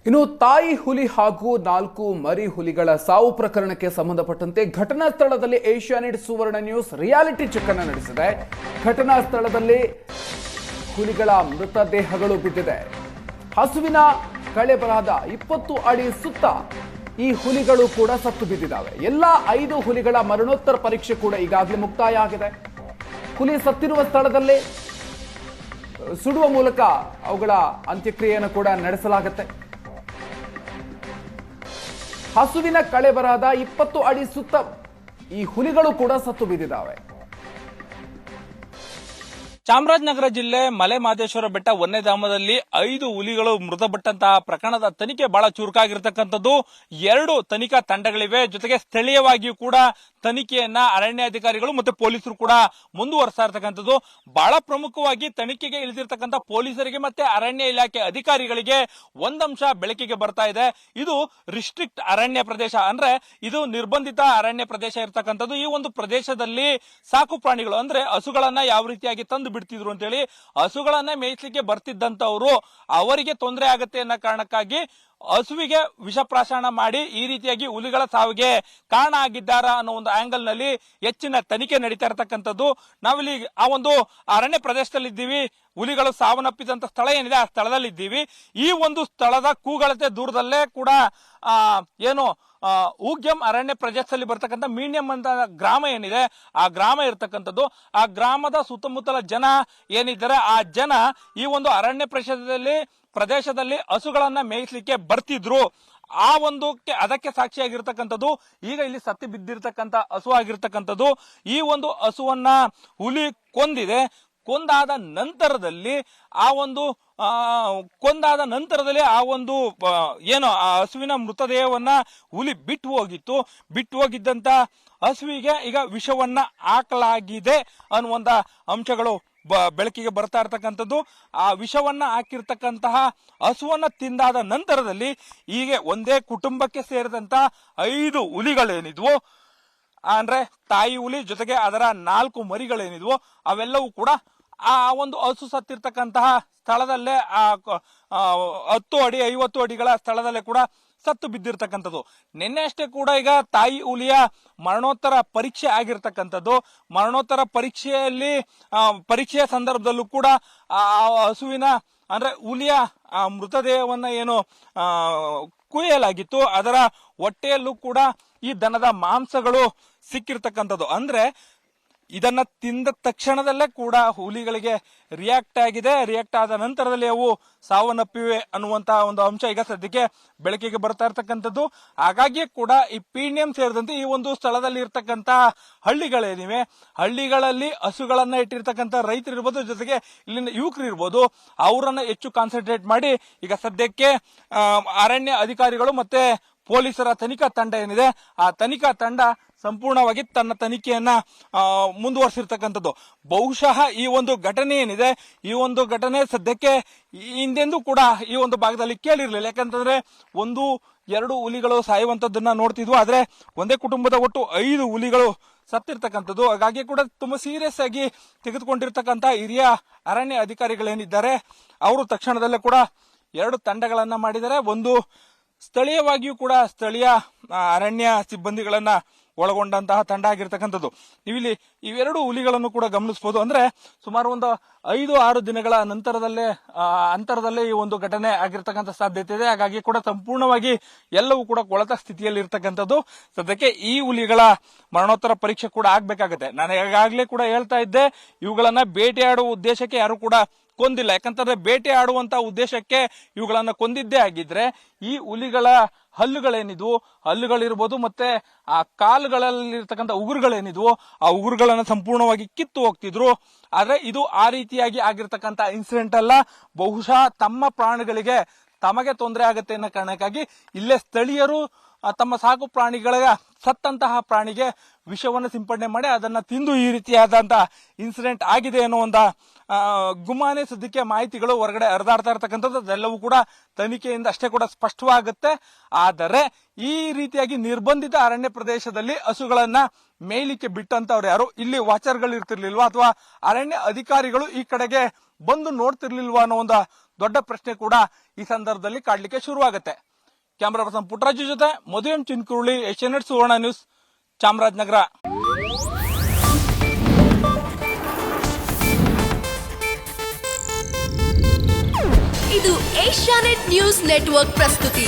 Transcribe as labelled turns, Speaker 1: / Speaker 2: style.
Speaker 1: ಇನ್ನು ತಾಯಿ ಹುಲಿ ಹಾಗೂ 4 ಮರಿ ಹುಲಿಗಳ ಸಾವು ಪ್ರಕರಣಕ್ಕೆ ಸಂಬಂಧಪಟ್ಟಂತೆ ಘಟನಾ ಸ್ಥಳದಲ್ಲಿ ಏಷ್ಯಾನೆಟ್ ಸುವರ್ಣ ನ್ಯೂಸ್ ರಿಯಾಲಿಟಿ ಚೆಕ್ ಅನ್ನು ನಡೆಸಿದೆ. ಘಟನಾ ಸ್ಥಳದಲ್ಲಿ ಹುಲಿಗಳ ಮೃತದೇಹಗಳು ಬಿದ್ದಿದೆ. ಹಸುವಿನ ಕಳೆಬರಾದ 20 ಅಡಿ ಸುತ್ತ ಈ ಹುಲಿಗಳು ಕೂಡ ಸತ್ತು ಬಿದ್ದಿದ್ದಾವೆ. ಎಲ್ಲ 5 ಹುಲಿಗಳ ಮರಣೋತ್ತರ ಪರೀಕ್ಷೆ ಕೂಡ ಈಗಾಗಲೇ ಮುಕ್ತಾಯ ಆಗಿದೆ. ಹುಲಿ ಸತ್ತಿರುವ ಸ್ಥಳದಲ್ಲಿ ಸುಡುವ ಮೂಲಕ ಅವುಗಳ ಅಂತ್ಯಕ್ರಿಯೆಯನ್ನು ಕೂಡ ನಡೆಸಲಾಗುತ್ತೆ. ಹಸುವಿನ ಕಳೆಬರಾದ 20 ಅಡಿ ಸುತ್ತ ಈ ಹುಲಿಗಳು ಕೂಡ ಸತ್ತು ಬಿದ್ದಿದ್ದಾವೆ.
Speaker 2: ಚಾಮರಾಜನಗರ ಜಿಲ್ಲೆ ಮಲೆ ಮಹದೇಶ್ವರ ಬೆಟ್ಟ ವನ್ಯಧಾಮದಲ್ಲಿ 5 ಹುಲಿಗಳು ಮೃತಪಟ್ಟಂತಹ ಪ್ರಕರಣದ ತನಿಖೆ ಬಹಳ ಚುರುಕಾಗಿರ್ತಕ್ಕಂಥದ್ದು. 2 ತನಿಖಾ ತಂಡಗಳಿವೆ. ಜೊತೆಗೆ ಸ್ಥಳೀಯವಾಗಿಯೂ ಕೂಡ ತನಿಖೆಯನ್ನ ಅರಣ್ಯಾಧಿಕಾರಿಗಳು ಮತ್ತೆ ಪೊಲೀಸರು ಕೂಡ ಮುಂದುವರಿಸ್ತಾ ಇರ್ತಕ್ಕಂಥದ್ದು. ಬಹಳ ಪ್ರಮುಖವಾಗಿ ತನಿಖೆಗೆ ಇಳಿದಿರ್ತಕ್ಕಂಥ ಪೊಲೀಸರಿಗೆ ಮತ್ತೆ ಅರಣ್ಯ ಇಲಾಖೆ ಅಧಿಕಾರಿಗಳಿಗೆ ಒಂದಂಶ ಬೆಳಕಿಗೆ ಬರ್ತಾ ಇದೆ. ಇದು ರಿಸ್ಟ್ರಿಕ್ಟ್ ಅರಣ್ಯ ಪ್ರದೇಶ, ಅಂದ್ರೆ ಇದು ನಿರ್ಬಂಧಿತ ಅರಣ್ಯ ಪ್ರದೇಶ ಇರ್ತಕ್ಕಂಥದ್ದು. ಈ ಒಂದು ಪ್ರದೇಶದಲ್ಲಿ ಸಾಕು ಪ್ರಾಣಿಗಳು ಅಂದ್ರೆ ಹಸುಗಳನ್ನ ಯಾವ ರೀತಿಯಾಗಿ ತಂದು ಬಿಡ್ತಿದ್ರು ಅಂತ ಹೇಳಿ ಹಸುಗಳನ್ನ ಮೇಯಿಸಲಿಕ್ಕೆ ಬರ್ತಿದ್ದಂತವ್ರು ಅವರಿಗೆ ತೊಂದರೆ ಆಗತ್ತೆ ಅನ್ನೋ ಕಾರಣಕ್ಕಾಗಿ ಹಸುವಿಗೆ ವಿಷಪ್ರಾಶನ ಮಾಡಿ ಈ ರೀತಿಯಾಗಿ ಹುಲಿಗಳ ಸಾವಿಗೆ ಕಾರಣ ಆಗಿದ್ದಾರಾ ಅನ್ನೋ ಒಂದು ಆಂಗಲ್ ನಲ್ಲಿ ಹೆಚ್ಚಿನ ತನಿಖೆ ನಡೀತಾ ಇರತಕ್ಕಂಥದ್ದು. ನಾವಿಲ್ಲಿ ಆ ಒಂದು ಅರಣ್ಯ ಪ್ರದೇಶದಲ್ಲಿ ಇದ್ದೀವಿ. ಹುಲಿಗಳು ಸಾವನ್ನಪ್ಪಿದಂತ ಸ್ಥಳ ಏನಿದೆ ಆ ಸ್ಥಳದಲ್ಲಿ ಇದ್ದೀವಿ. ಈ ಒಂದು ಸ್ಥಳದ ಕೂಗಳತೆ ದೂರದಲ್ಲೇ ಕೂಡ ಊಗ್ಯಂ ಅರಣ್ಯ ಪ್ರದೇಶದಲ್ಲಿ ಬರ್ತಕ್ಕಂಥ ಮೀಣ್ಯಂ ಅಂತ ಗ್ರಾಮ ಏನಿದೆ ಆ ಗ್ರಾಮ ಇರ್ತಕ್ಕಂಥದ್ದು. ಆ ಗ್ರಾಮದ ಸುತ್ತಮುತ್ತಲ ಜನ ಏನಿದ್ದಾರೆ ಆ ಜನ ಈ ಒಂದು ಅರಣ್ಯ ಪ್ರದೇಶದಲ್ಲಿ ಹಸುಗಳನ್ನ ಮೇಯಿಸಲಿಕ್ಕೆ ಬರ್ತಿದ್ರು. ಅದಕ್ಕೆ ಸಾಕ್ಷಿಯಾಗಿರ್ತಕ್ಕಂಥದ್ದು ಈಗ ಇಲ್ಲಿ ಸತ್ತಿ ಬಿದ್ದಿರ್ತಕ್ಕಂಥ ಹಸು ಆಗಿರ್ತಕ್ಕಂಥದ್ದು. ಈ ಒಂದು ಹಸುವನ್ನ ಹುಲಿ ಕೊಂದಿದೆ. ಕೊಂದಾದ ನಂತರದಲ್ಲಿ ಆ ಹಸುವಿನ ಮೃತದೇಹವನ್ನ ಹುಲಿ ಬಿಟ್ಟು ಹೋಗಿತ್ತು. ಬಿಟ್ಟು ಹೋಗಿದ್ದಂತ ಹಸುವಿಗೆ ಈಗ ವಿಷವನ್ನ ಹಾಕಲಾಗಿದೆ ಅನ್ನುವಂತ ಅಂಶಗಳು ಬೆಳಕಿಗೆ ಬರ್ತಾ ಇರ್ತಕ್ಕಂಥದ್ದು. ಆ ವಿಷವನ್ನ ಹಾಕಿರ್ತಕ್ಕಂತಹ ಹಸುವನ್ನ ತಿಂದಾದ ನಂತರದಲ್ಲಿ ಈಗ ಒಂದೇ ಕುಟುಂಬಕ್ಕೆ ಸೇರಿದಂತ 5 ಹುಲಿಗಳೇನಿದ್ವು ಅಂದ್ರೆ ತಾಯಿ ಹುಲಿ ಜೊತೆಗೆ ಅದರ 4 ಮರಿಗಳೇನಿದ್ವು ಅವೆಲ್ಲವೂ ಕೂಡ ಆ ಒಂದು ಹಸು ಸತ್ತಿರ್ತಕ್ಕಂತಹ ಸ್ಥಳದಲ್ಲೇ 10 ಅಡಿ 50 ಅಡಿಗಳ ಸ್ಥಳದಲ್ಲೇ ಕೂಡ ಸತ್ತು ಬಿದ್ದಿರ್ತಕ್ಕಂಥದ್ದು. ನಿನ್ನೆ ಅಷ್ಟೇ ಕೂಡ ಈಗ ತಾಯಿ ಹುಲಿಯ ಮರಣೋತ್ತರ ಪರೀಕ್ಷೆ ಆಗಿರ್ತಕ್ಕಂಥದ್ದು. ಮರಣೋತ್ತರ ಪರೀಕ್ಷೆಯ ಸಂದರ್ಭದಲ್ಲೂ ಕೂಡ ಆ ಹಸುವಿನ ಅಂದ್ರೆ ಹುಲಿಯ ಮೃತದೇಹವನ್ನ ಕುಯ್ಯಲಾಗಿತ್ತು. ಅದರ ಹೊಟ್ಟೆಯಲ್ಲೂ ಕೂಡ ಈ ದನದ ಮಾಂಸಗಳು ಸಿಕ್ಕಿರ್ತಕ್ಕಂಥದ್ದು. ಅಂದ್ರೆ ಇದನ್ನ ತಿಂದ ತಕ್ಷಣದಲ್ಲೇ ಕೂಡ ಹುಲಿಗಳಿಗೆ ರಿಯಾಕ್ಟ್ ಆಗಿದೆ. ರಿಯಾಕ್ಟ್ ಆದ ನಂತರದಲ್ಲಿ ಅವು ಸಾವನ್ನಪ್ಪಿವೆ ಅನ್ನುವಂತಹ ಒಂದು ಅಂಶ ಈಗ ಸದ್ಯಕ್ಕೆ ಬೆಳಕಿಗೆ ಬರ್ತಾ ಇರ್ತಕ್ಕಂಥದ್ದು. ಹಾಗಾಗಿ ಕೂಡ ಈ ಪೀಣ್ಯಂ ಸೇರಿದಂತೆ ಈ ಒಂದು ಸ್ಥಳದಲ್ಲಿ ಇರ್ತಕ್ಕಂತ ಹಳ್ಳಿಗಳೇನಿವೆ ಹಳ್ಳಿಗಳಲ್ಲಿ ಹಸುಗಳನ್ನ ಇಟ್ಟಿರ್ತಕ್ಕಂಥ ರೈತರು ಇರ್ಬೋದು, ಜೊತೆಗೆ ಇಲ್ಲಿನ ಯುವಕರು ಇರ್ಬೋದು, ಅವರನ್ನ ಹೆಚ್ಚು ಕಾನ್ಸಂಟ್ರೇಟ್ ಮಾಡಿ ಈಗ ಸದ್ಯಕ್ಕೆ ಅರಣ್ಯ ಅಧಿಕಾರಿಗಳು ಮತ್ತೆ ಪೊಲೀಸರ ತನಿಖಾ ತಂಡ ಏನಿದೆ ಆ ತನಿಖಾ ತಂಡ ಸಂಪೂರ್ಣವಾಗಿ ತನ್ನ ತನಿಖೆಯನ್ನ ಮುಂದುವರಿಸಿರ್ತಕ್ಕಂಥದ್ದು. ಬಹುಶಃ ಈ ಒಂದು ಘಟನೆ ಏನಿದೆ ಈ ಒಂದು ಘಟನೆ ಸದ್ಯಕ್ಕೆ ಹಿಂದೆಂದೂ ಕೂಡ ಈ ಒಂದು ಭಾಗದಲ್ಲಿ ಕೇಳಿರ್ಲಿಲ್ಲ. ಯಾಕಂತಂದ್ರೆ 1-2 ಹುಲಿಗಳು ಸಾಯುವಂತದ್ದನ್ನ ನೋಡ್ತಿದ್ವು. ಆದ್ರೆ ಒಂದೇ ಕುಟುಂಬದ ಒಟ್ಟು 5 ಹುಲಿಗಳು ಸತ್ತಿರ್ತಕ್ಕಂಥದ್ದು. ಹಾಗಾಗಿ ಕೂಡ ತುಂಬಾ ಸೀರಿಯಸ್ ಆಗಿ ತೆಗೆದುಕೊಂಡಿರ್ತಕ್ಕಂಥ ಹಿರಿಯ ಅರಣ್ಯ ಅಧಿಕಾರಿಗಳೇನಿದ್ದಾರೆ ಅವರು ತಕ್ಷಣದಲ್ಲೇ ಕೂಡ 2 ತಂಡಗಳನ್ನ ಮಾಡಿದ್ದಾರೆ. ಒಂದು ಸ್ಥಳೀಯವಾಗಿಯೂ ಕೂಡ ಸ್ಥಳೀಯ ಅರಣ್ಯ ಸಿಬ್ಬಂದಿಗಳನ್ನ ಒಳಗೊಂಡಂತಹ ತಂಡ ಆಗಿರ್ತಕ್ಕಂಥದ್ದು. ನೀವಿಲ್ಲಿ ಇವೆರಡು ಹುಲಿಗಳನ್ನು ಕೂಡ ಗಮನಿಸಬಹುದು. ಅಂದ್ರೆ ಸುಮಾರು ಒಂದು 5-6 ದಿನಗಳ ಅಂತರದಲ್ಲೇ ಈ ಒಂದು ಘಟನೆ ಆಗಿರ್ತಕ್ಕಂಥ ಸಾಧ್ಯತೆ ಇದೆ. ಹಾಗಾಗಿ ಕೂಡ ಸಂಪೂರ್ಣವಾಗಿ ಎಲ್ಲವೂ ಕೂಡ ಕೊಳೆತ ಸ್ಥಿತಿಯಲ್ಲಿ ಇರ್ತಕ್ಕಂಥದ್ದು. ಸದ್ಯಕ್ಕೆ ಈ ಹುಲಿಗಳ ಮರಣೋತ್ತರ ಪರೀಕ್ಷೆ ಕೂಡ ಆಗ್ಬೇಕಾಗತ್ತೆ. ನಾನು ಈಗಾಗಲೇ ಕೂಡ ಹೇಳ್ತಾ ಇದ್ದೆ, ಇವುಗಳನ್ನ ಬೇಟೆಯಾಡುವ ಉದ್ದೇಶಕ್ಕೆ ಯಾರು ಕೂಡ ಕೊಂದಿಲ್ಲ. ಯಾಕಂತಂದ್ರೆ ಬೇಟೆ ಆಡುವಂತ ಉದ್ದೇಶಕ್ಕೆ ಇವುಗಳನ್ನ ಕೊಂದಿದ್ದೇ ಆಗಿದ್ರೆ ಈ ಹುಲಿಗಳ ಹಲ್ಲುಗಳಿರ್ಬೋದು ಮತ್ತೆ ಆ ಕಾಲುಗಳಲ್ಲಿರ್ತಕ್ಕಂಥ ಉಗುರುಗಳೇನಿದ್ವು ಆ ಉಗುರುಗಳನ್ನ ಸಂಪೂರ್ಣವಾಗಿ ಕಿತ್ತು ಹೋಗ್ತಿದ್ರು. ಆದ್ರೆ ಇದು ಆ ರೀತಿಯಾಗಿ ಆಗಿರ್ತಕ್ಕಂಥ ಇನ್ಸಿಡೆಂಟ್ ಅಲ್ಲ. ಬಹುಶಃ ತಮ್ಮ ಪ್ರಾಣಿಗಳಿಗೆ ತಮಗೆ ತೊಂದರೆ ಆಗುತ್ತೆ ಅನ್ನೋ ಕಾರಣಕ್ಕಾಗಿ ಇಲ್ಲೇ ಸ್ಥಳೀಯರು ತಮ್ಮ ಸಾಕು ಪ್ರಾಣಿಗಳ ಸತ್ತಂತಹ ಪ್ರಾಣಿಗೆ ವಿಷವನ್ನು ಸಿಂಪಡಣೆ ಮಾಡಿ ಅದನ್ನ ತಿಂದು ಈ ರೀತಿಯಾದಂತಹ ಇನ್ಸಿಡೆಂಟ್ ಆಗಿದೆ ಅನ್ನೋ ಒಂದು ಗುಮಾನೆ ಸದ್ಯಕ್ಕೆ ಮಾಹಿತಿಗಳು ಹೊರಗಡೆ ಹರಿದಾಡ್ತಾ ಇರತಕ್ಕಂಥದ್ದು. ಅದೆಲ್ಲವೂ ಕೂಡ ತನಿಖೆಯಿಂದ ಅಷ್ಟೇ ಕೂಡ ಸ್ಪಷ್ಟವಾಗುತ್ತೆ. ಆದರೆ ಈ ರೀತಿಯಾಗಿ ನಿರ್ಬಂಧಿತ ಅರಣ್ಯ ಪ್ರದೇಶದಲ್ಲಿ ಹಸುಗಳನ್ನ ಮೇಯ್ಲಿಕ್ಕೆ ಬಿಟ್ಟಂತವ್ರು ಯಾರು, ಇಲ್ಲಿ ವಾಚರ್ಗಳು ಇರ್ತಿರ್ಲಿಲ್ವಾ ಅಥವಾ ಅರಣ್ಯ ಅಧಿಕಾರಿಗಳು ಈ ಕಡೆಗೆ ಬಂದು ನೋಡ್ತಿರ್ಲಿಲ್ವಾ ಅನ್ನೋ ಒಂದು ದೊಡ್ಡ ಪ್ರಶ್ನೆ ಕೂಡ ಈ ಸಂದರ್ಭದಲ್ಲಿ ಕಾಡ್ಲಿಕ್ಕೆ ಶುರುವಾಗುತ್ತೆ. ಕ್ಯಾಮರಾ ಪರ್ಸನ್ ಪುಟ್ಟರಾಜು ಜೊತೆ ಮಧು ಎಂ ಚಿನ್ಕುರುಳಿ, ಏಷ್ಯಾನೆಟ್ ಸುವರ್ಣ ನ್ಯೂಸ್, ಚಾಮರಾಜನಗರ.
Speaker 3: ಇದು ಏಷ್ಯಾನೆಟ್ ನ್ಯೂಸ್ ನೆಟ್ವರ್ಕ್ ಪ್ರಸ್ತುತಿ.